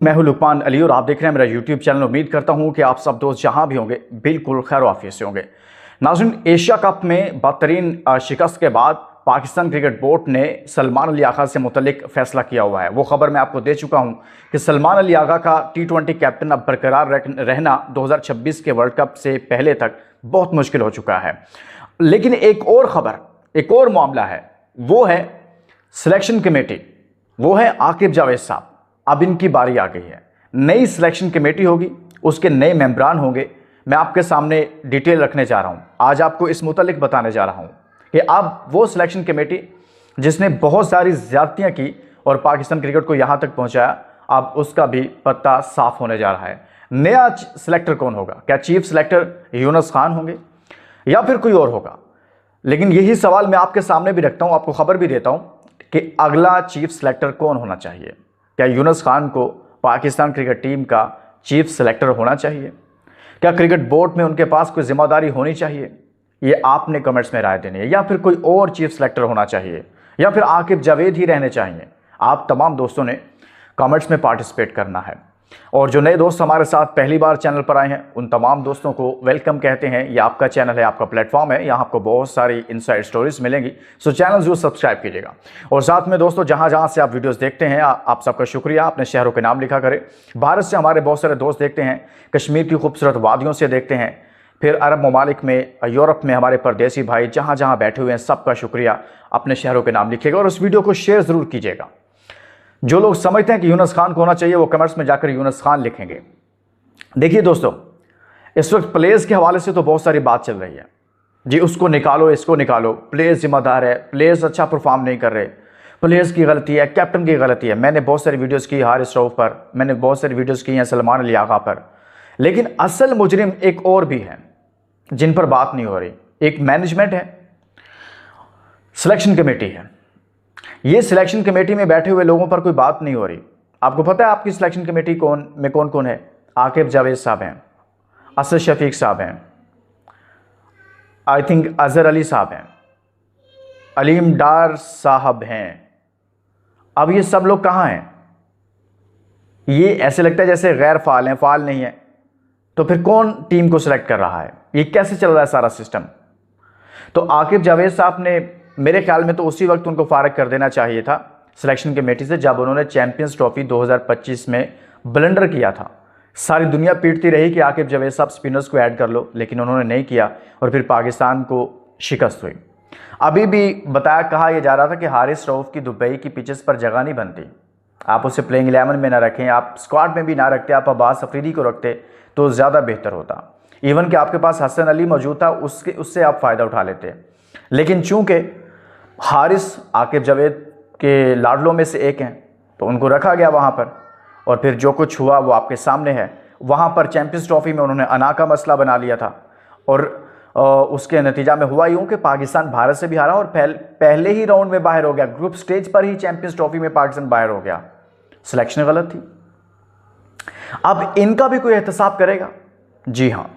मैं हूं लुकमान अली और आप देख रहे हैं मेरा यूट्यूब चैनल। उम्मीद करता हूं कि आप सब दोस्त जहां भी होंगे बिल्कुल खैर वाफियत से होंगे। नाज़रीन, एशिया कप में बदतरीन शिकस्त के बाद पाकिस्तान क्रिकेट बोर्ड ने सलमान अली आगा से मुतल्लिक फैसला किया हुआ है। वो खबर मैं आपको दे चुका हूं कि सलमान अली आगा का T20 कैप्टन अब बरकरार रहना 2026 के वर्ल्ड कप से पहले तक बहुत मुश्किल हो चुका है। लेकिन एक और खबर, एक और मामला है, वो है सिलेक्शन कमेटी, वो है आकिब जावेद साहब। अब इनकी बारी आ गई है। नई सिलेक्शन कमेटी होगी, उसके नए मेंबरान होंगे। मैं आपके सामने डिटेल रखने जा रहा हूं। आज आपको इस मुतालिक बताने जा रहा हूं कि अब वो सिलेक्शन कमेटी जिसने बहुत सारी ज्यादतियां की और पाकिस्तान क्रिकेट को यहां तक पहुंचाया, अब उसका भी पत्ता साफ होने जा रहा है। नया सिलेक्टर कौन होगा? क्या चीफ सिलेक्टर यूनुस खान होंगे या फिर कोई और होगा? लेकिन यही सवाल मैं आपके सामने भी रखता हूं, आपको खबर भी देता हूं कि अगला चीफ सिलेक्टर कौन होना चाहिए। क्या यूनुस खान को पाकिस्तान क्रिकेट टीम का चीफ सिलेक्टर होना चाहिए? क्या क्रिकेट बोर्ड में उनके पास कोई जिम्मेदारी होनी चाहिए? ये आपने कमेंट्स में राय देनी है। या फिर कोई और चीफ सिलेक्टर होना चाहिए, या फिर आकिब जावेद ही रहने चाहिए? आप तमाम दोस्तों ने कमेंट्स में पार्टिसिपेट करना है। और जो नए दोस्त हमारे साथ पहली बार चैनल पर आए हैं, उन तमाम दोस्तों को वेलकम कहते हैं। ये आपका चैनल है, आपका प्लेटफॉर्म है, यहाँ आपको बहुत सारी इनसाइड स्टोरीज मिलेंगी। सो चैनल जरूर सब्सक्राइब कीजिएगा। और साथ में दोस्तों, जहाँ जहाँ से आप वीडियोस देखते हैं, आप सबका शुक्रिया। अपने शहरों के नाम लिखा करें। भारत से हमारे बहुत सारे दोस्त देखते हैं, कश्मीर की खूबसूरत वादियों से देखते हैं, फिर अरब ममालिक में, यूरोप में हमारे परदेसी भाई जहाँ जहाँ बैठे हुए हैं, सबका शुक्रिया। अपने शहरों के नाम लिखिएगा और उस वीडियो को शेयर ज़रूर कीजिएगा। जो लोग समझते हैं कि यूनुस खान को होना चाहिए, वो कमेंट्स में जाकर यूनुस खान लिखेंगे। देखिए दोस्तों, इस वक्त प्लेयर्स के हवाले से तो बहुत सारी बात चल रही है जी, उसको निकालो, इसको निकालो, प्लेयर्स जिम्मेदार है, प्लेयर्स अच्छा परफॉर्म नहीं कर रहे, प्लेयर्स की गलती है, कैप्टन की गलती है। मैंने बहुत सारी वीडियोस की हारिस रऊफ पर, मैंने बहुत सारी वीडियोस की हैं सलमान अली आगा पर। लेकिन असल मुजरिम एक और भी है जिन पर बात नहीं हो रही। एक मैनेजमेंट है, सिलेक्शन कमेटी है। ये सिलेक्शन कमेटी में बैठे हुए लोगों पर कोई बात नहीं हो रही। आपको पता है आपकी सिलेक्शन कमेटी कौन कौन है? आकिब जावेद साहब हैं, असद शफीक साहब हैं, आई थिंक अजहर अली साहब हैं, अलीम डार साहब हैं। अब ये सब लोग कहाँ हैं? ये ऐसे लगता है जैसे गैर फाल हैं, फाल नहीं है। तो फिर कौन टीम को सिलेक्ट कर रहा है? ये कैसे चल रहा है सारा सिस्टम? तो आकिब जावेद साहब ने, मेरे ख्याल में तो उसी वक्त उनको फारग कर देना चाहिए था सिलेक्शन कमेटी से, जब उन्होंने चैंपियंस ट्रॉफी 2025 में ब्लंडर किया था। सारी दुनिया पीटती रही कि आकिब जावेद साहब स्पिनर्स को ऐड कर लो, लेकिन उन्होंने नहीं किया और फिर पाकिस्तान को शिकस्त हुई। अभी भी कहा यह जा रहा था कि हारिस रऊफ की दुबई की पिचेस पर जगह नहीं बनती। आप उसे प्लेइंग 11 में ना रखें, आप स्क्वाड में भी ना रखते, आप अब्बास अफरीदी को रखते तो ज़्यादा बेहतर होता। इवन कि आपके पास हसन अली मौजूद था, उससे आप फ़ायदा उठा लेते। लेकिन चूंकि हारिस आकिब जावेद के लाडलों में से एक हैं, तो उनको रखा गया वहाँ पर। और फिर जो कुछ हुआ वो आपके सामने है। वहाँ पर चैंपियंस ट्रॉफी में उन्होंने अना का मसला बना लिया था और उसके नतीजा में हुआ यूँ कि पाकिस्तान भारत से भी हारा और पहले ही राउंड में बाहर हो गया। ग्रुप स्टेज पर ही चैंपियंस ट्रॉफी में पाकिस्तान बाहर हो गया। सिलेक्शन गलत थी। अब इनका भी कोई एहतसाब करेगा? जी हाँ,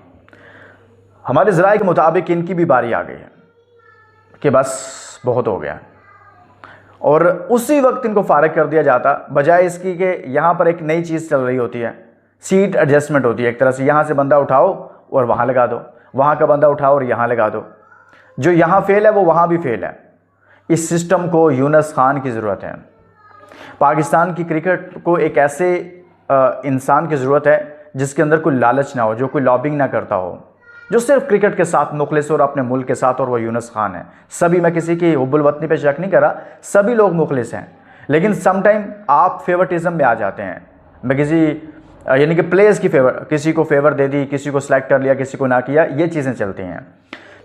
हमारे ज़राए के मुताबिक इनकी भी बारी आ गई है कि बस बहुत हो गया और उसी वक्त इनको फारग कर दिया जाता, बजाय इसकी कि यहाँ पर एक नई चीज़ चल रही होती है, सीट एडजस्टमेंट होती है एक तरह से। यहाँ से बंदा उठाओ और वहाँ लगा दो, वहाँ का बंदा उठाओ और यहाँ लगा दो। जो यहाँ फेल है वो वहाँ भी फेल है। इस सिस्टम को यूनुस खान की ज़रूरत है। पाकिस्तान की क्रिकेट को एक ऐसे इंसान की ज़रूरत है जिसके अंदर कोई लालच ना हो, जो कोई लॉबिंग ना करता हो, जो सिर्फ क्रिकेट के साथ मुखलिस और अपने मुल्क के साथ, और वो यूनुस खान है। सभी, मैं किसी की हुब्बुल वतनी पे शक नहीं कर रहा, सभी लोग मुखलिस हैं, लेकिन समटाइम आप फेवरटिज्म में आ जाते हैं। मैं किसी यानी कि प्लेयर्स की किसी को फेवर दे दी, किसी को सिलेक्ट कर लिया, किसी को ना किया, ये चीज़ें चलती हैं।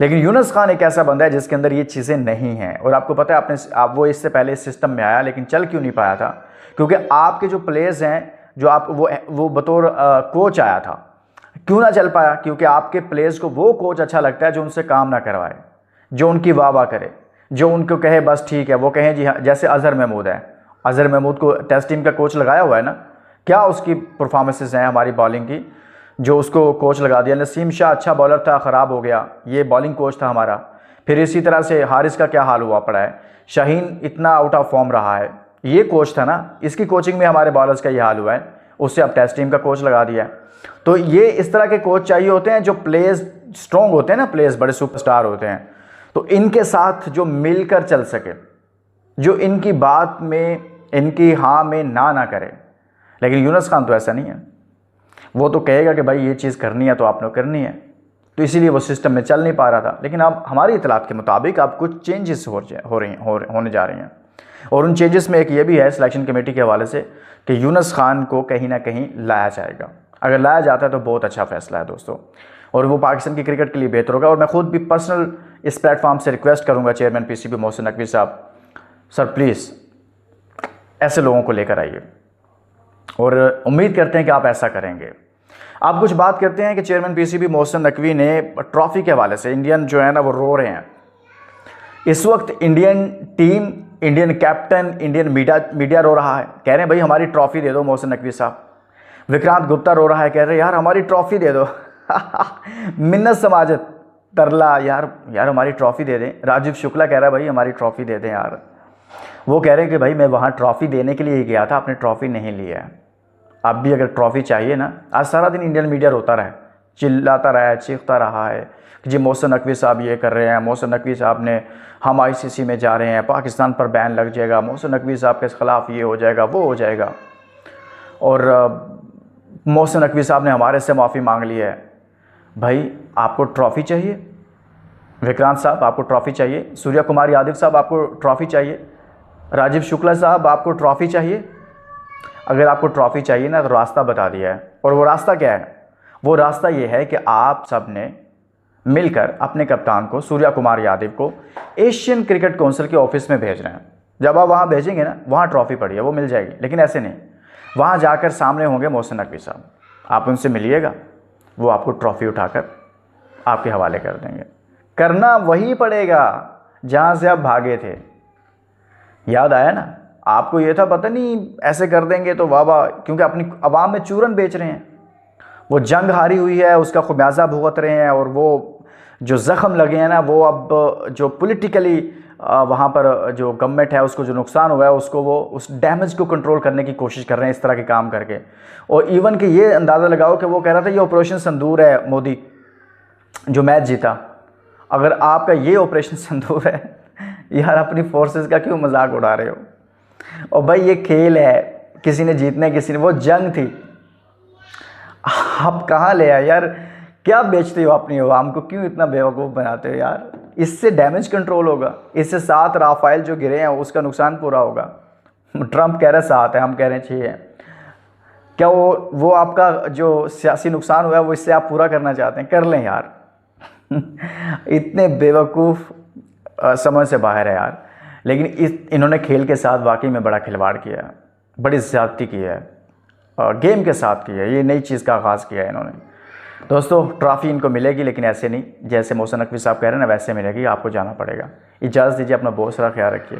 लेकिन यूनुस खान एक ऐसा बंदा है जिसके अंदर ये चीज़ें नहीं हैं। और आपको पता है, वो इससे पहले इस सिस्टम में आया, लेकिन चल क्यों नहीं पाया था? क्योंकि आपके जो प्लेयर्स हैं, जो आप वो बतौर कोच आया था, क्यों ना चल पाया? क्योंकि आपके प्लेयर्स को वो कोच अच्छा लगता है जो उनसे काम ना करवाए, जो उनकी वाह करे, जो उनको कहे बस ठीक है, वो कहें जी हाँ। जैसे अजहर महमूद है, अजहर महमूद को टेस्ट टीम का कोच लगाया हुआ है ना, क्या उसकी परफॉर्मेंसेस हैं हमारी बॉलिंग की, जो उसको कोच लगा दिया। नसीम शाह अच्छा बॉलर था, ख़राब हो गया, ये बॉलिंग कोच था हमारा। फिर इसी तरह से हारिस का क्या हाल हुआ पड़ा है, शाहीन इतना आउट ऑफ फॉर्म रहा है, ये कोच था ना, इसकी कोचिंग में हमारे बॉलर्स का ये हाल हुआ है। उससे अब टेस्ट टीम का कोच लगा दिया है। तो ये इस तरह के कोच चाहिए होते हैं जो प्लेयर्स स्ट्रॉन्ग होते हैं ना, प्लेयर्स बड़े सुपरस्टार होते हैं, तो इनके साथ जो मिलकर चल सके, जो इनकी बात में, इनकी हाँ में ना करे। लेकिन यूनुस खान तो ऐसा नहीं है, वो तो कहेगा कि भाई ये चीज़ करनी है तो आपने करनी है, तो इसीलिए वो सिस्टम में चल नहीं पा रहा था। लेकिन अब हमारी इतलात के मुताबिक अब कुछ चेंजेस होने जा रही हैं, और उन चेंजेस में एक ये भी है सिलेक्शन कमेटी के हवाले से कि यूनुस खान को कहीं ना कहीं लाया जाएगा। अगर लाया जाता है तो बहुत अच्छा फैसला है दोस्तों, और वो पाकिस्तान की क्रिकेट के लिए बेहतर होगा। और मैं खुद भी पर्सनल इस प्लेटफॉर्म से रिक्वेस्ट करूँगा चेयरमैन पीसीबी मोहसिन नकवी साहब, सर प्लीज़ ऐसे लोगों को लेकर आइए, और उम्मीद करते हैं कि आप ऐसा करेंगे। आप कुछ बात करते हैं कि चेयरमैन पीसीबी मोहसिन नकवी ने ट्रॉफ़ी के हवाले से, इंडियन जो है ना वो रो रहे हैं इस वक्त, Indian team, Indian captain, Indian media रो रहा है, कह रहे हैं भाई हमारी ट्रॉफ़ी दे दो मोहसिन नकवी साहब। विक्रांत गुप्ता रो रहा है, कह रहे हैं यार हमारी ट्रॉफ़ी दे दो मिन्नत समाजत तरला, यार हमारी ट्रॉफ़ी दे दें। राजीव शुक्ला कह रहा है भाई हमारी ट्रॉफ़ी दे दें यार। वो कह रहे हैं कि भाई मैं वहाँ ट्रॉफ़ी देने के लिए ही गया था, आपने ट्रॉफ़ी नहीं लिया है। अब भी अगर ट्रॉफ़ी चाहिए ना, आज सारा दिन इंडियन मीडिया रोता रहा है, चिल्लाता रहा है, चीखता रहा है कि जी मोहसिन नकवी साहब ये कर रहे हैं, मोहसिन नकवी साहब ने, हम आईसीसी में जा रहे हैं, पाकिस्तान पर बैन लग जाएगा, मोहसिन नकवी साहब के ख़िलाफ़ ये हो जाएगा, वो हो जाएगा, और मोहसिन नकवी साहब ने हमारे से माफ़ी मांग ली है। भाई आपको ट्रॉफ़ी चाहिए, विक्रांत साहब आपको ट्रॉफ़ी चाहिए, सूर्या कुमार यादव साहब आपको ट्रॉफ़ी चाहिए, राजीव शुक्ला साहब आपको ट्रॉफ़ी चाहिए। अगर आपको ट्रॉफ़ी चाहिए ना तो रास्ता बता दिया है, और वो रास्ता क्या है? वो रास्ता ये है कि आप सब ने मिलकर अपने कप्तान को, सूर्या कुमार यादव को, एशियन क्रिकेट काउंसिल के ऑफिस में भेज रहे हैं। जब आप वहाँ भेजेंगे ना, वहाँ ट्रॉफ़ी पड़ी है वो मिल जाएगी, लेकिन ऐसे नहीं, वहाँ जाकर सामने होंगे मोहसिन नकवी साहब, आप उनसे मिलिएगा, वो आपको ट्रॉफ़ी उठाकर आपके हवाले कर देंगे। करना वही पड़ेगा जहाँ से आप भागे थे। याद आया ना आपको? ये था पता नहीं ऐसे कर देंगे तो वाह वाह, क्योंकि अपनी आवाम में चूरन बेच रहे हैं। वो जंग हारी हुई है, उसका खुमियाजा भुगत रहे हैं, और वो जो ज़ख्म लगे हैं ना, वो अब जो पॉलिटिकली वहाँ पर जो गवर्नमेंट है उसको जो नुकसान हुआ है, उसको वो उस डैमेज को कंट्रोल करने की कोशिश कर रहे हैं इस तरह के काम करके। और इवन कि ये अंदाज़ा लगाओ कि वो कह रहा था ये ऑपरेशन सिंदूर है, मोदी जो मैच जीता, अगर आपका ये ऑपरेशन सिंदूर है यार, अपनी फोर्सेस का क्यों मजाक उड़ा रहे हो? और भाई ये खेल है, किसी ने जीतने किसी ने, वो जंग थी, आप कहाँ ले आए यार? क्या बेचते हो अपनी आवाम को? क्यों इतना बेवकूफ़ बनाते हो यार? इससे डैमेज कंट्रोल होगा, इससे 7 राफेल जो गिरे हैं उसका नुकसान पूरा होगा। ट्रंप कह रहा है 7 है, हम कह रहे हैं 6 है। क्या वो आपका जो सियासी नुकसान हुआ है वो इससे आप पूरा करना चाहते हैं? कर लें यार इतने बेवकूफ़ समझ से बाहर है यार। लेकिन इन्होंने खेल के साथ वाकई में बड़ा खिलवाड़ किया है, बड़ी ज़्यादती की है, गेम के साथ की है, ये नई चीज़ का आगाज़ किया है इन्होंने। दोस्तों ट्रॉफ़ी इनको मिलेगी, लेकिन ऐसे नहीं जैसे मोहसिन नकवी साहब कह रहे हैं ना, वैसे मिलेगी। आपको जाना पड़ेगा। इजाज़त दीजिए, अपना बहुत सारा ख्याल रखिए।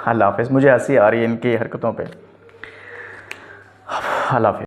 अल्लाह हाफ़िज़। मुझे हंसी आ रही है इनकी हरकतों पे। अल्लाह हाफ़िज़।